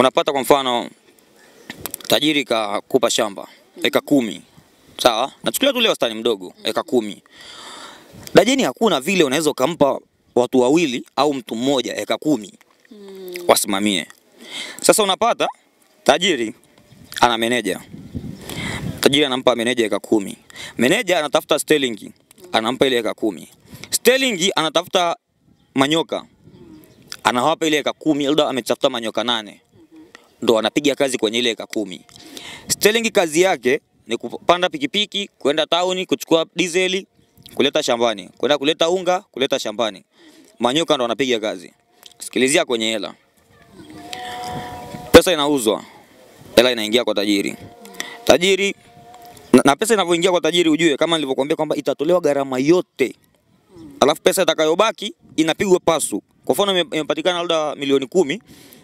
Unapata kwa mfano tajiri kakupa shamba eka 10. Sawa? Nachukulia tu leo wastani mdogo eka 10. Dajeni hakuna vile unaweza kumpa watu wawili au mtu mmoja eka 10 wasimamie. Sasa unapata tajiri ana meneja. Tajiri anampa meneja eka 10. Meneja anatafuta sterling, anampa ile eka 10. Sterling anatafuta manyoka, anawapa ile eka 10, labda ametafuta manyoka 8. Ndo anapiga kazi kwenye ile eka 10. Sterling kazi yake ni kupanda pikipiki, kwenda town, kuchukua diesel, kuleta shambani, kwenda kuleta unga, kuleta shambani. Manyoka ndo anapiga kazi. Sikilizia kwenye hela. Pesa inauzwa, hela inaingia kwa tajiri. Tajiri na pesa inavyoingia kwa tajiri ujue kama nilivyokuambia kwamba itatolewa gharama yote. Alafu pesa itakayobaki inapigwa pasu. Kwa mfano imepatikana labda milioni 10,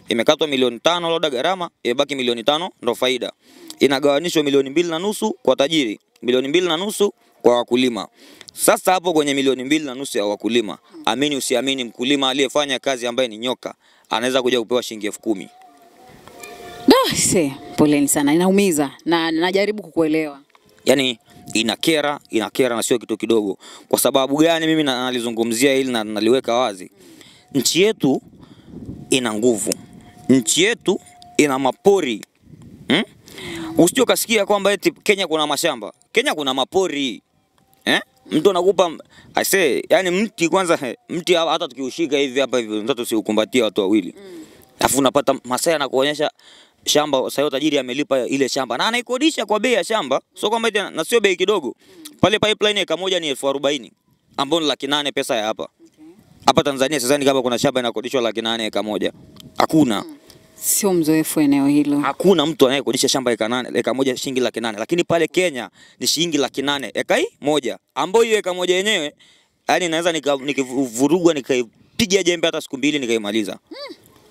imekatwa milioni 5 labda gharama, imebaki milioni 5 ndo faida. Inagawanishwa milioni 2.5 kwa tajiri, milioni 2.5 kwa wakulima. Sasa hapo kwenye milioni 2.5 ya wakulima, amini usiamini, mkulima aliyefanya kazi ambaye ni nyoka anaweza kuja kupewa shilingi 10,000. Poleni sana, inaumiza na najaribu kukuelewa. Yaani inakera na sio kitu kidogo. Kwa sababu gani mimi nalizungumzia hili na naliweka wazi? Nchi yetu ina nguvu. Nchi yetu ina mapori. Usije ukasikia kwamba eti Kenya kuna mashamba. Kenya kuna mapori. Mtu anakupa yani mti kwanza, mti hata tukiushika hivi hapa hivi mtoto usiukumbatia watu wawili. Alafu unapata Masai anakuonyesha shamba, sasa tajiri amelipa ile shamba na anaikodisha kwa bei ya shamba, sio kwamba na sio bei kidogo. Pale pipeline eka moja ni 40,000 ambapo ni 800,000 pesa ya hapa. Hapa Tanzania sasa ni kama kuna shamba inakodishwa 800,000 eka moja. Hakuna. Sio mzoefu eneo hilo. Hakuna mtu anayekodisha shamba eka moja shilingi 800,000, lakini pale Kenya ni shilingi 800,000 eka moja. Ambapo hiyo eka moja yenyewe yani naweza nikivurugwa nikaipiga jembe hata siku 2 nikaimaliza.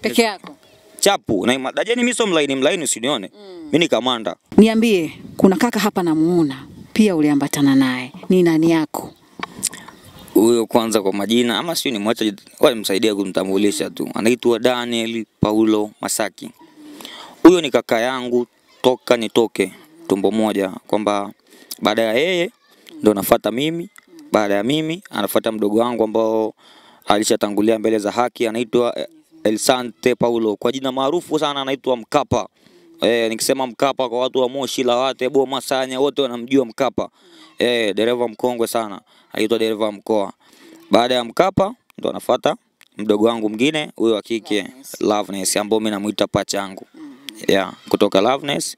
Peke yako. Chapu na Dajeni mimi sio mlaini usinione. Mimi ni kamanda. Niambie, kuna kaka hapa namuona pia uliambatana naye. Ni nani yako? Huyo kwanza kwa majina ama sio, ni mwacha wale msaidia kumtambulisha tu. Anaitwa Daniel Paulo Masaki. Huyo ni kaka yangu toka nitoke tumbo moja, kwamba baada ya yeye ndo nafuata mimi, baada ya mimi anafuata mdogo wangu ambao alishatangulia mbele za haki, anaitwa Elsante Paulo, kwa jina maarufu sana anaitwa Mkapa. Nikisema Mkapa kwa watu wa Moshi, Lawate, Boma, Sanya wote wanamjua Mkapa. Dereva mkongwe sana, anaitwa dereva mkoa. Baada ya Mkapa ndo anafuata mdogo wangu mwingine huyo wa kike Loveness, ambao mimi namuita pacha yangu. Kutoka Loveness,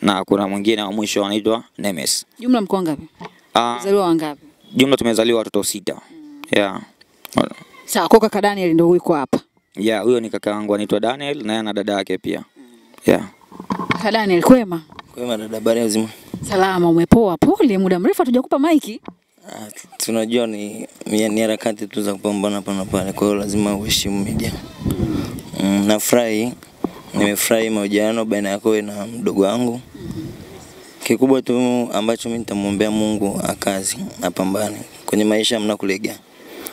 na kuna mwingine wa mwisho anaitwa Nemes. Jumla mko wangapi? Mzaliwa wangapi? Jumla tumezaliwa watoto 6. Sawa, kwa kaka Daniel ndio yuko hapa. Huyo ni kaka yangu anaitwa Daniel na yana dada yake pia. Kaka Daniel, kwema? Kwema dada, habari nzima? Salama, umepoa? Pole, muda mrefu hatujakupa maiki. Tunajua ni harakati tu za kupambana hapa na pale, kwa hiyo lazima uheshimu media. Nimefurahi mahojiano baina yako wewe na mdogo wangu. Kikubwa tu ambacho mimi nitamuombea Mungu akazi, apambane. Kwenye maisha mna kulegea.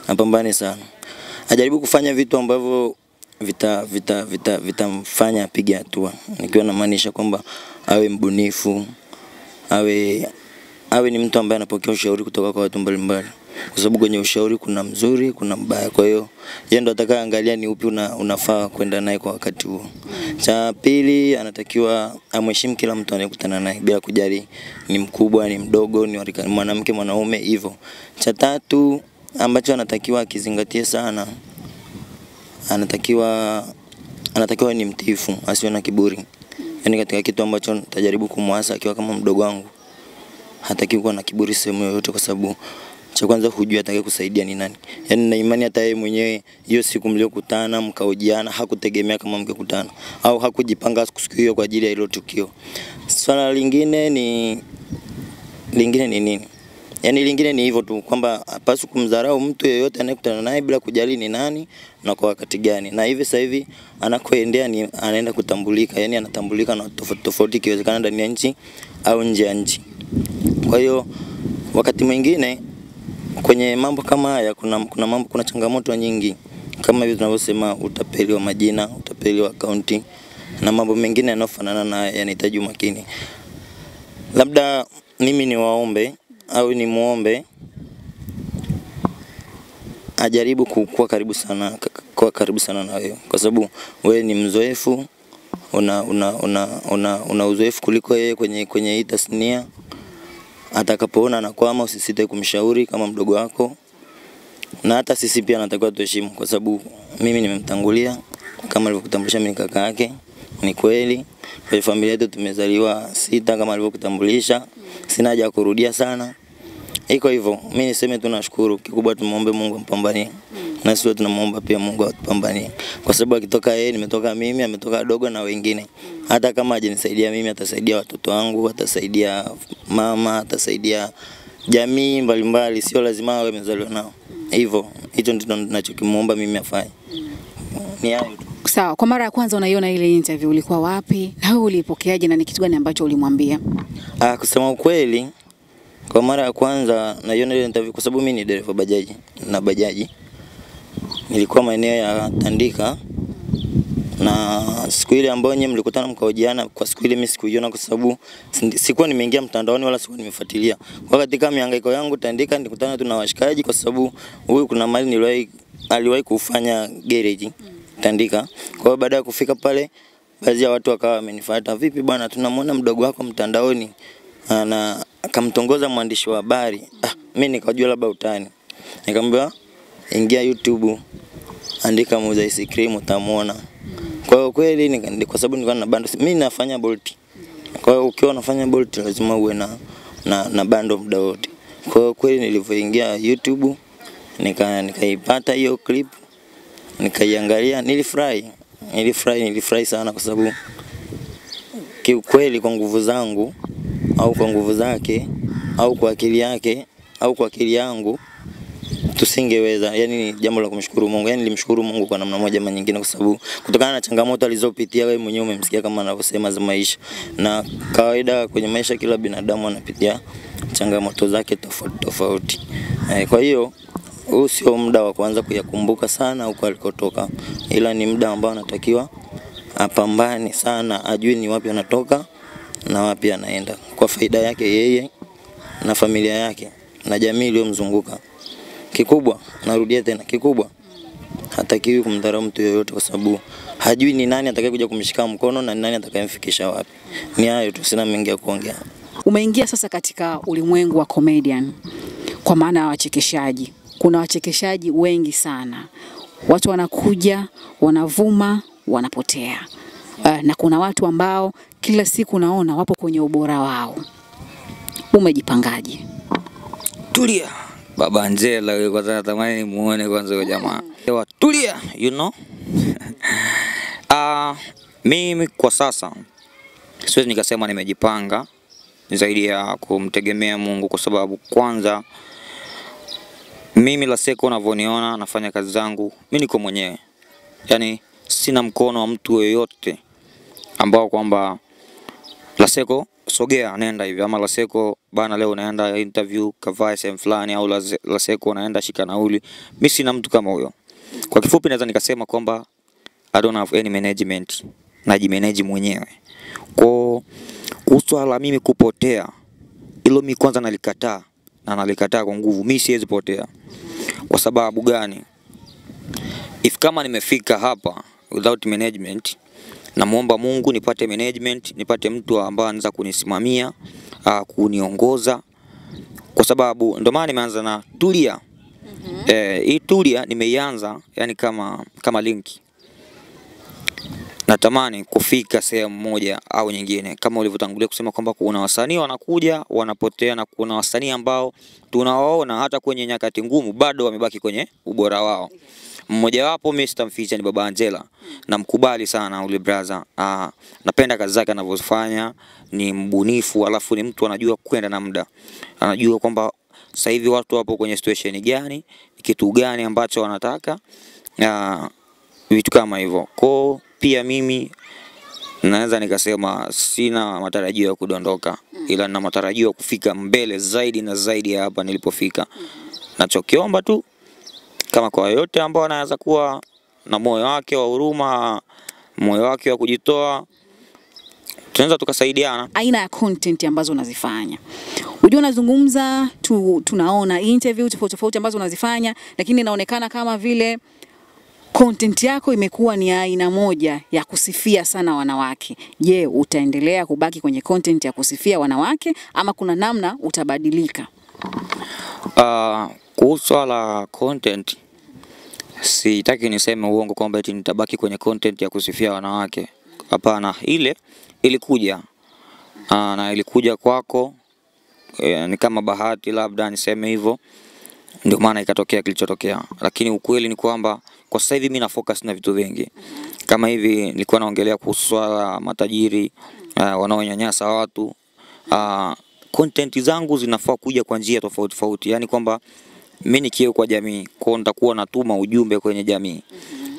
Apambane sana. Ajaribu kufanya vitu ambavyo vitamfanya apige hatua. Nikiwa namaanisha kwamba awe mbunifu, awe ni mtu ambaye anapokea ushauri kutoka kwa watu mbalimbali. Kwa sababu kwenye ushauri kuna mzuri, kuna mbaya. Kwa hiyo yeye ndo atakayeangalia ni upi unafaa kwenda naye kwa wakati huo. Cha pili, anatakiwa amheshimu kila mtu anayekutana naye bila kujali ni mkubwa, ni mdogo, ni mwanamke, mwanaume hivyo. Cha tatu ambacho anatakiwa akizingatie sana, anatakiwa ni mtiifu, asiwe na kiburi. Yaani katika kitu ambacho nitajaribu kumwasa akiwa kama mdogo wangu, hatakiwi kuwa na kiburi sehemu yoyote, kwa sababu cha kwanza hujui atakaye kusaidia ni nani. Yaani na imani hata yeye mwenyewe hiyo siku mliokutana mkaojiana hakutegemea kama mngekutana, au hakujipanga siku hiyo kwa ajili ya hilo tukio. Swala lingine ni nini? Yaani lingine ni hivyo tu, kwamba hapaswi kumdharau mtu yeyote anayekutana naye bila kujali ni nani na kwa wakati gani. Na hivi sasa hivi anakoendea ni anaenda kutambulika, yaani anatambulika na tofauti ikiwezekana ndani ya nchi au nje ya nchi. Kwa hiyo wakati mwingine kwenye mambo kama haya kuna changamoto nyingi, kama hivi tunavyosema utapeli wa majina, utapeli wa akaunti. na mambo mengine yanayofanana na yanahitaji umakini. Labda mimi niwaombe au nimuombe ajaribu kuwa karibu sana na wewe, kwa sababu wewe ni mzoefu, una uzoefu kuliko yeye kwenye hii tasnia. Atakapoona anakwama, usisite kumshauri kama mdogo wako, na hata sisi pia natakiwa tuheshimu, kwa sababu mimi nimemtangulia kama alivyokutambulisha, mimi kaka yake. Ni kweli kwa familia yetu tumezaliwa 6 kama alivyokutambulisha, sina haja kurudia sana. Iko hivyo, mimi niseme tunashukuru. Kikubwa tumuombe Mungu ampambanie, na sisi tunamuomba pia Mungu atupambanie, kwa sababu akitoka yeye, nimetoka mimi, ametoka dogo na wengine. Hata kama hajanisaidia mimi, atasaidia watoto wangu, atasaidia mama, atasaidia jamii mbalimbali, sio lazima awe amezaliwa nao. Hivyo hicho ndio ninachokimuomba mimi afanye. Ni hayo tu. Sawa, kwa mara ya kwanza unaiona ile interview ulikuwa wapi? Na wewe ulipokeaje na ni kitu gani ambacho ulimwambia? Kusema ukweli, kwa mara ya kwanza naiona ile interview kwa sababu mimi ni dereva bajaji na bajaji. Nilikuwa maeneo ya Tandika, na siku ile ambayo nyinyi mlikutana mkaojiana, kwa siku ile mimi sikuiona kwa sababu sikuwa nimeingia mtandaoni wala sikuwa nimefuatilia. Kwa katika mihangaiko yangu Tandika nilikutana tu na washikaji, kwa sababu huyu kuna mali aliwahi kufanya garage Tandika. Kwa hiyo baada ya kufika pale, baadhi ya watu wakawa wamenifuata, vipi bwana, tunamuona mdogo wako mtandaoni na akamtongoza mwandishi wa habari. Mimi nikajua labda utani. Nikamwambia ingia YouTube, andika Muuza Ice Cream utamuona. Kwa hiyo kweli kwa sababu nilikuwa na bando, mimi nafanya Bolt. Kwa hiyo ukiwa unafanya Bolt lazima uwe na bando muda wote. Kwa hiyo kweli nilivyoingia YouTube nikaipata hiyo clip, nikaiangalia, nilifurahi sana, kwa sababu kiukweli kwa nguvu zangu au kwa nguvu zake au kwa akili yake au kwa akili yangu tusingeweza. Yani ni jambo la kumshukuru Mungu. Yani nilimshukuru Mungu kwa namna moja ama nyingine, kwa sababu kutokana na changamoto alizopitia, wewe mwenyewe umemsikia kama anavyosema za maisha. Na kawaida kwenye maisha kila binadamu anapitia changamoto zake tofauti. Kwa hiyo huu sio muda wa kuanza kuyakumbuka sana huko alikotoka, ila ni muda ambao anatakiwa apambane sana, ajue ni wapi anatoka na wapi anaenda, kwa faida yake yeye na familia yake na jamii iliyomzunguka. Kikubwa, narudia tena, kikubwa hatakiwi kumdharau mtu yoyote, kwa sababu hajui ni nani atakayekuja kumshika mkono na ni nani atakayemfikisha wapi. Ni hayo tu, sina mengi ya kuongea. Umeingia sasa katika ulimwengu wa comedian, kwa maana ya wachekeshaji. Kuna wachekeshaji wengi sana. Watu wanakuja, wanavuma, wanapotea. Na kuna watu ambao kila siku naona wapo kwenye ubora wao. Umejipangaje? Tulia. Baba Angela, wewe kwanza natamani muone kwanza huyo jamaa. Tulia, you know. Mimi kwa sasa siwezi nikasema nimejipanga zaidi ya kumtegemea Mungu, kwa sababu kwanza mimi Laseko unavyoniona nafanya kazi zangu, mimi niko mwenyewe. Yani sina mkono wa mtu yeyote ambao kwamba Laseko sogea nenda hivi, ama Laseko bana leo naenda interview kavaa sehemu fulani, au Laseko naenda shika nauli. Mimi sina mtu kama huyo. Kwa kifupi naweza nikasema kwamba I don't have any management, najimanage mwenyewe. Kwa swala mimi kupotea, hilo mimi kwanza nalikataa, na nalikataa kwa nguvu. Mimi siwezi potea. Kwa sababu gani? Kama nimefika hapa without management, namuomba Mungu nipate management, nipate mtu ambaye anaweza kunisimamia, kuniongoza, kwa sababu ndio maana nimeanza na Tulia. Hii Tulia nimeianza yani kama linki. Natamani kufika sehemu moja au nyingine, kama ulivyotangulia kusema kwamba kuna wasanii wanakuja wanapotea, na kuna wasanii ambao tunawaona hata kwenye nyakati ngumu bado wamebaki kwenye ubora wao. Mmoja wapo Mr. Mficha ni Baba Angela. Namkubali sana ule brother. Napenda kazi zake anavyofanya, ni mbunifu, alafu ni mtu anajua kwenda na muda. Anajua kwamba sasa hivi watu wapo kwenye situation gani, kitu gani ambacho wanataka, vitu kama hivyo. Kwa pia mimi naweza nikasema sina matarajio ya kudondoka, ila na matarajio ya kufika mbele zaidi na zaidi ya hapa nilipofika. Nachokiomba tu, kama kwa yote ambao anaweza kuwa na moyo wake wa huruma, moyo wake wa kujitoa, tunaweza tukasaidiana. Aina ya content ambazo unazifanya. Unajua unazungumza tunaona interview tofauti ambazo unazifanya, lakini inaonekana kama vile content yako imekuwa ni aina moja ya kusifia sana wanawake. Je, utaendelea kubaki kwenye content ya kusifia wanawake ama kuna namna utabadilika? Kuhusu swala content, sitaki niseme uongo kwamba eti nitabaki kwenye content ya kusifia wanawake. Hapana, ile ilikuja na ilikuja kwako, ni kama bahati labda niseme hivyo, ndio maana ikatokea kilichotokea. Lakini ukweli ni kwamba kwa sasa hivi mimi na focus na vitu vingi. Kama hivi nilikuwa naongelea kuhusu swala matajiri wanaonyanyasa watu. Content zangu zinafaa kuja kwa njia tofauti tofauti. Yaani kwamba mimi nikiwa kwa jamii, kwa nitakuwa natuma ujumbe kwenye jamii.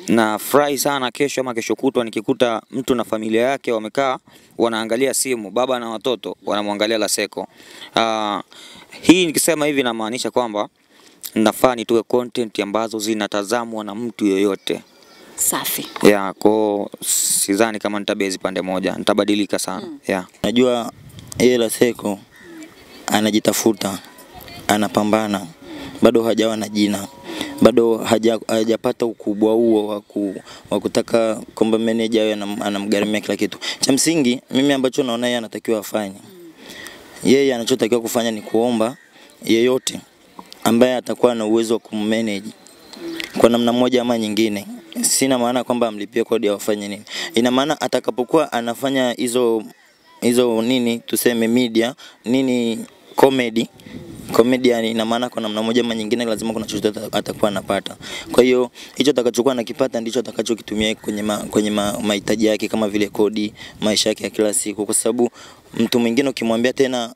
Na furahi sana kesho ama kesho kutwa nikikuta mtu na familia yake wamekaa wanaangalia simu, baba na watoto wanamwangalia Laseko. Hii nikisema hivi namaanisha kwamba nafaa nitoe content ambazo zinatazamwa na mtu yoyote. Safi. Kwa sidhani kama nitabezi pande moja, nitabadilika sana. Najua yeye Laseko anajitafuta, anapambana, bado hajawa na jina, bado hajapata ukubwa huo wa kutaka kwamba manager awe anamgharamia kila kitu. Cha msingi mimi ambacho naona yeye anatakiwa afanye, yeye anachotakiwa kufanya ni kuomba yeyote ambaye atakuwa na uwezo wa kummanage kwa namna moja ama nyingine. Sina maana kwamba amlipie kodi au afanye nini. Ina maana atakapokuwa anafanya hizo nini tuseme media, nini comedian, ina maana kwa namna moja ama nyingine lazima kuna chochote atakuwa anapata. Kwa hiyo hicho atakachokuwa anakipata ndicho atakachokitumia kwenye mahitaji yake kama vile kodi, maisha yake ya kila siku, kwa sababu mtu mwingine ukimwambia tena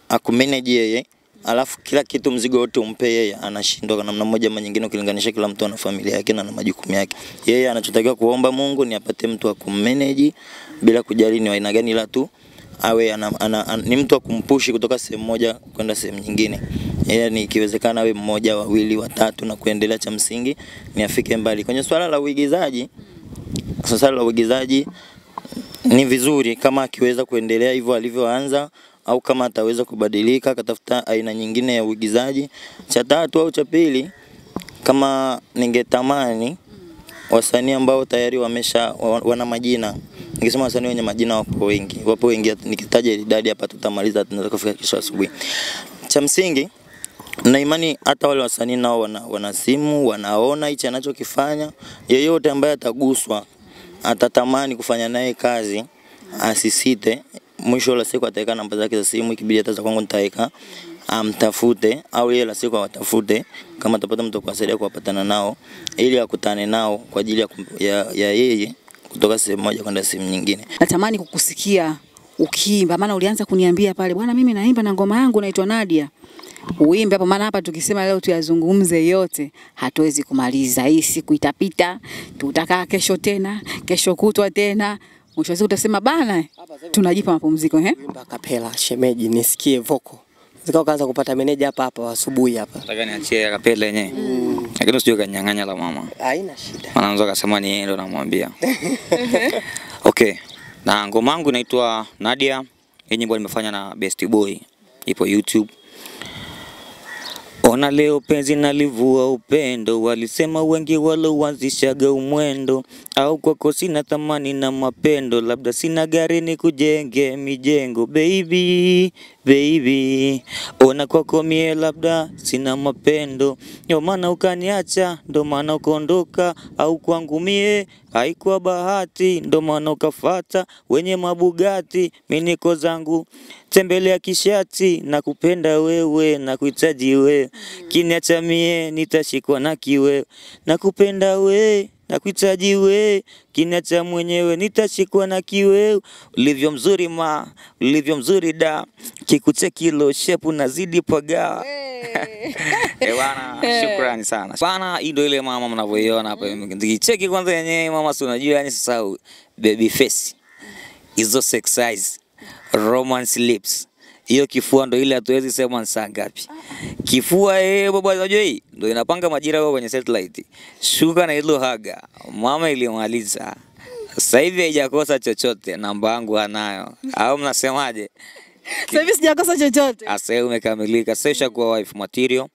akumanage yeye, alafu kila kitu mzigo wote umpe yeye, anashindwa kwa namna moja ama nyingine ukilinganisha kila mtu ana familia yake na majukumu yake. Yeye anachotakiwa kuomba Mungu ni apate mtu wa kummanage bila kujali ni aina gani, ila tu awe ni mtu wa kumpushi kutoka sehemu moja kwenda sehemu nyingine. Yeye ni ikiwezekana awe mmoja, wawili, watatu na kuendelea, cha msingi ni afike mbali. Kwenye swala la uigizaji, ni vizuri kama akiweza kuendelea hivyo alivyoanza, au kama ataweza kubadilika akatafuta aina nyingine ya uigizaji. Cha tatu au cha pili, kama ningetamani wasanii ambao tayari wana majina. Nikisema wasanii wenye majina wapo wengi, nikitaja idadi hapa tutamaliza, tunaweza kufika kesho asubuhi. Cha msingi na imani hata wale wasanii nao wana simu, wanaona hicho anachokifanya. Yeyote ambaye ataguswa, atatamani kufanya naye kazi, asisite. Mwisho la siku ataweka namba zake za simu, ikibidi hata za kwangu nitaweka, amtafute, au yeye la siku awatafute kama atapata mtu kuwasaidia kuwapatana nao, ili akutane nao kwa ajili ya yeye kutoka sehemu moja kwenda sehemu nyingine. Natamani kukusikia ukiimba, maana ulianza kuniambia pale, bwana mimi naimba na ngoma yangu naitwa Nadia. Uimbe hapo, maana hapa tukisema leo tuyazungumze yote hatuwezi kumaliza. Hii siku itapita, tutakaa kesho tena, kesho kutwa tena. Mwisho wa siku utasema bana tunajipa mapumziko. Imba kapela shemeji nisikie vocal. Zikao kaanza kupata meneja hapa asubuhi hapa. Nataka niachie kapela yenyewe. Lakini usije kanyang'anya la mama. Haina shida. Anaanza kusema ni yeye ndo namwambia. Okay. Na ngoma yangu inaitwa Nadia. Hii nyimbo nimefanya na Best Boy. Ipo YouTube. Ona leo penzi nalivua upendo, walisema wengi waloanzishaga umwendo, au kwako sina thamani na mapendo, labda sina gari ni kujenge mijengo. Baby, ona kwako mie labda sina mapendo, ndio maana ukaniacha, ndio maana ukaondoka, au kwangu mie haikuwa bahati, ndio maana ukafuata wenye mabugati. Mimi niko zangu tembelea kishati, na kupenda wewe na kuhitaji wewe, kiniacha mie nitashikwa na kiwe, na kupenda wewe na kuhitaji wewe, kiniacha mwenyewe nitashikwa na kiwe. Ulivyo mzuri ulivyo mzuri da, kikucheki lo shepu nazidi paga. Bwana, shukrani sana. Bana, hii ndio ile mama mnavyoiona hapa. Nikicheki kwanza yenyewe mama, si unajua yani sasa baby face. Hizo sex eyes, romance lips. Hiyo kifua ndo ile hatuwezi sema ni saa ngapi. Kifua baba unajua hii ndio inapanga majira wao kwenye satellite. Shuka na hilo haga. Mama ilimaliza. Sasa hivi haijakosa chochote, namba yangu anayo. Au mnasemaje? Sasa hivi sijakosa chochote. Sasa umekamilika. Sasa ushakuwa wife material.